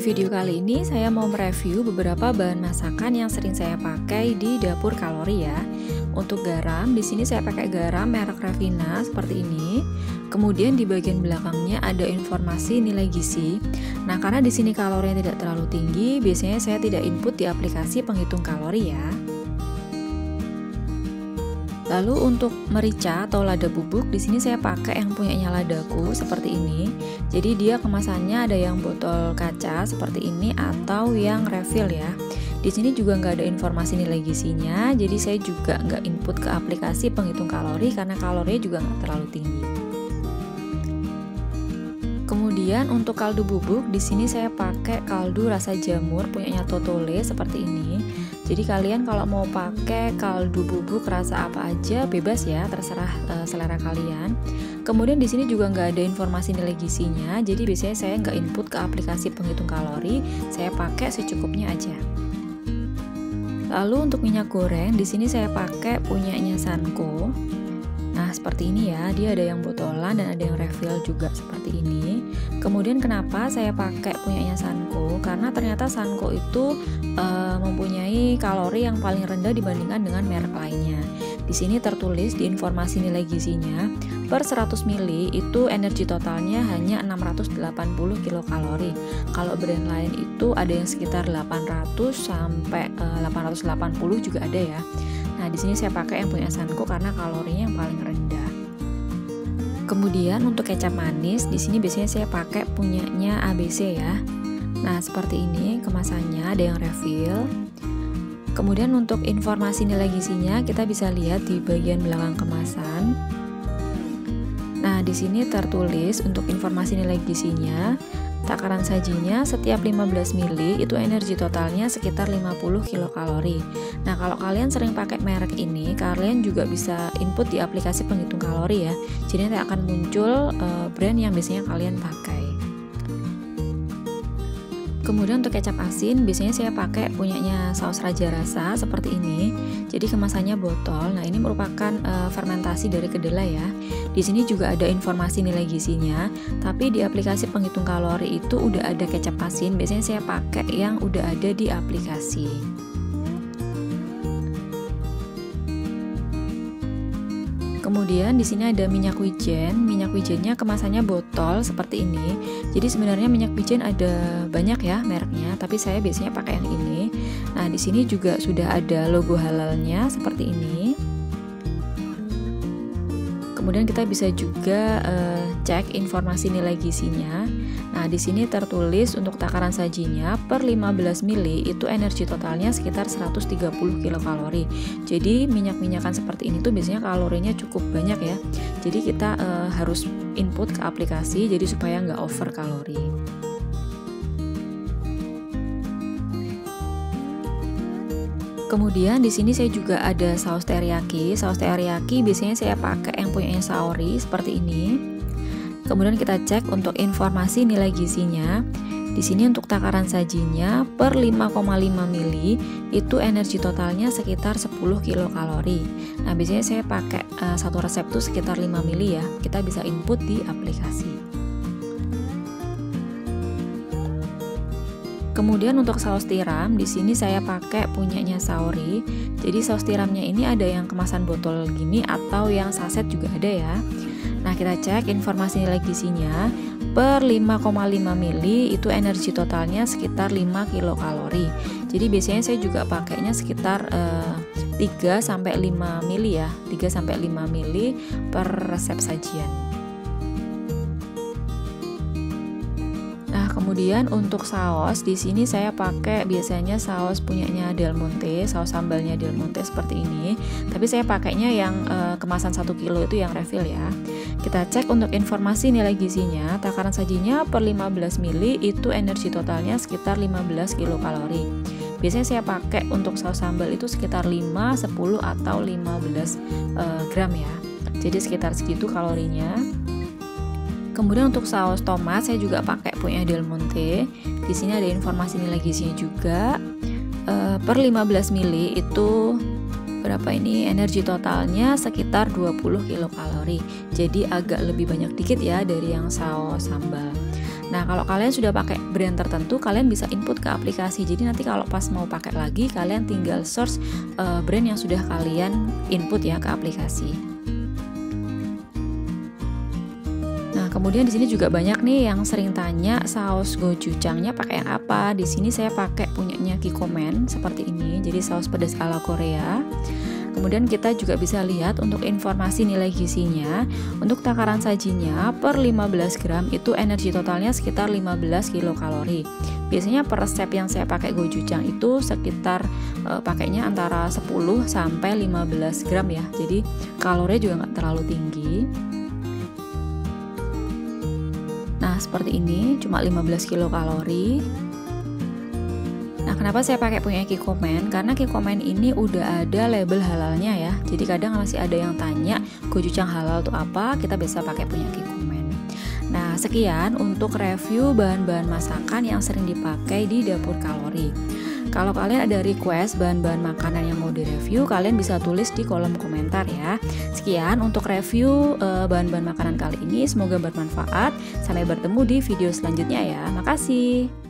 video kali ini saya mau mereview beberapa bahan masakan yang sering saya pakai di dapur kalori ya. Untuk garam, di sini saya pakai garam merek Revina seperti ini. Kemudian di bagian belakangnya ada informasi nilai gizi. Nah, karena di sini kalorinya tidak terlalu tinggi, biasanya saya tidak input di aplikasi penghitung kalori ya. Lalu untuk merica atau lada bubuk, di sini saya pakai yang punyanya Ladaku seperti ini. Jadi dia kemasannya ada yang botol kaca seperti ini atau yang refill ya. Di sini juga nggak ada informasi nilai gizinya, jadi saya juga nggak input ke aplikasi penghitung kalori karena kalorinya juga nggak terlalu tinggi. Kemudian untuk kaldu bubuk, di sini saya pakai kaldu rasa jamur punyanya Totole seperti ini. Jadi kalian kalau mau pakai kaldu bubuk rasa apa aja bebas ya, terserah selera kalian. Kemudian di sini juga nggak ada informasi nilai gizinya, jadi biasanya saya nggak input ke aplikasi penghitung kalori, saya pakai secukupnya aja. Lalu untuk minyak goreng, di sini saya pakai punyanya Sanko. Nah seperti ini ya, dia ada yang botolan dan ada yang refill juga seperti ini. Kemudian kenapa saya pakai punyanya Sanko? Karena ternyata Sanko itu mempunyai kalori yang paling rendah dibandingkan dengan merek lainnya. Di sini tertulis di informasi nilai gizinya, per 100 ml itu energi totalnya hanya 680 kilokalori. Kalau brand lain itu ada yang sekitar 800 sampai 880 juga ada ya. Nah, di sini saya pakai yang punya Sanko karena kalorinya yang paling rendah. Kemudian untuk kecap manis, di sini biasanya saya pakai punyanya ABC ya. Nah, seperti ini kemasannya, ada yang refill. Kemudian untuk informasi nilai gizinya kita bisa lihat di bagian belakang kemasan. Nah, di sini tertulis untuk informasi nilai gizinya, takaran sajinya setiap 15 ml itu energi totalnya sekitar 50 kilokalori. Nah, kalau kalian sering pakai merek ini, kalian juga bisa input di aplikasi penghitung kalori ya. Jadi nanti akan muncul brand yang biasanya kalian pakai. Kemudian untuk kecap asin, biasanya saya pakai punyanya Saus Raja Rasa seperti ini. Jadi kemasannya botol. Nah, ini merupakan fermentasi dari kedelai ya. Di sini juga ada informasi nilai gizinya, tapi di aplikasi penghitung kalori itu udah ada kecap asin. Biasanya saya pakai yang udah ada di aplikasi. Kemudian di sini ada minyak wijen. Minyak wijennya kemasannya botol seperti ini. Jadi sebenarnya minyak wijen ada banyak ya mereknya, tapi saya biasanya pakai yang ini. Nah, di sini juga sudah ada logo halalnya seperti ini. Kemudian kita bisa juga cek informasi nilai gizinya. Nah, di sini tertulis untuk takaran sajinya per 15 ml itu energi totalnya sekitar 130 kilokalori. Jadi minyak-minyakan seperti ini tuh biasanya kalorinya cukup banyak ya. Jadi kita harus input ke aplikasi jadi supaya nggak over kalori. Kemudian di sini saya juga ada saus teriyaki. Saus teriyaki biasanya saya pakai yang punyanya Saori seperti ini. Kemudian kita cek untuk informasi nilai gizinya. Di sini untuk takaran sajinya per 5,5 ml itu energi totalnya sekitar 10 kilokalori. Nah, biasanya saya pakai satu resep tuh sekitar 5 ml ya. Kita bisa input di aplikasi. Kemudian untuk saus tiram, di sini saya pakai punyanya Saori. Jadi saus tiramnya ini ada yang kemasan botol gini atau yang saset juga ada ya. Nah, kita cek informasi nilai gizinya per 5,5 ml itu energi totalnya sekitar 5 kilokalori. Jadi biasanya saya juga pakainya sekitar 3 sampai 5 ml ya, 3 sampai 5 ml per resep sajian. Kemudian untuk saus, di sini saya pakai biasanya saus punyanya Del Monte, saus sambalnya Del Monte seperti ini. Tapi saya pakainya yang kemasan 1 kilo itu yang refill ya. Kita cek untuk informasi nilai gizinya, takaran sajinya per 15 ml itu energi totalnya sekitar 15 kilokalori. Biasanya saya pakai untuk saus sambal itu sekitar 5, 10 atau 15 gram ya. Jadi sekitar segitu kalorinya. Kemudian untuk saus tomat saya juga pakai punya Del Monte. Di sini ada informasi nilai gizinya juga. Per 15 ml itu berapa ini energi totalnya sekitar 20 kilokalori. Jadi agak lebih banyak dikit ya dari yang saus sambal. Nah, kalau kalian sudah pakai brand tertentu, kalian bisa input ke aplikasi. Jadi nanti kalau pas mau pakai lagi, kalian tinggal search brand yang sudah kalian input ya ke aplikasi. Nah, kemudian di sini juga banyak nih yang sering tanya saus gochujangnya pakai yang apa. Di sini saya pakai punyanya Kikkoman seperti ini. Jadi saus pedas ala Korea. Kemudian kita juga bisa lihat untuk informasi nilai gizinya. Untuk takaran sajinya per 15 gram itu energi totalnya sekitar 15 kilokalori. Biasanya per resep yang saya pakai gochujang itu sekitar pakainya antara 10 sampai 15 gram ya. Jadi kalorinya juga nggak terlalu tinggi. Nah, seperti ini cuma 15 kilokalori. Nah, kenapa saya pakai punya Kikkoman? Karena Kikkoman ini udah ada label halalnya ya. Jadi kadang masih ada yang tanya gochujang halal itu apa, kita bisa pakai punya Kikkoman. Nah, sekian untuk review bahan-bahan masakan yang sering dipakai di dapur kalori. Kalau kalian ada request bahan-bahan makanan yang mau direview, kalian bisa tulis di kolom komentar ya. Sekian untuk review bahan-bahan makanan kali ini, semoga bermanfaat. Sampai bertemu di video selanjutnya ya. Makasih.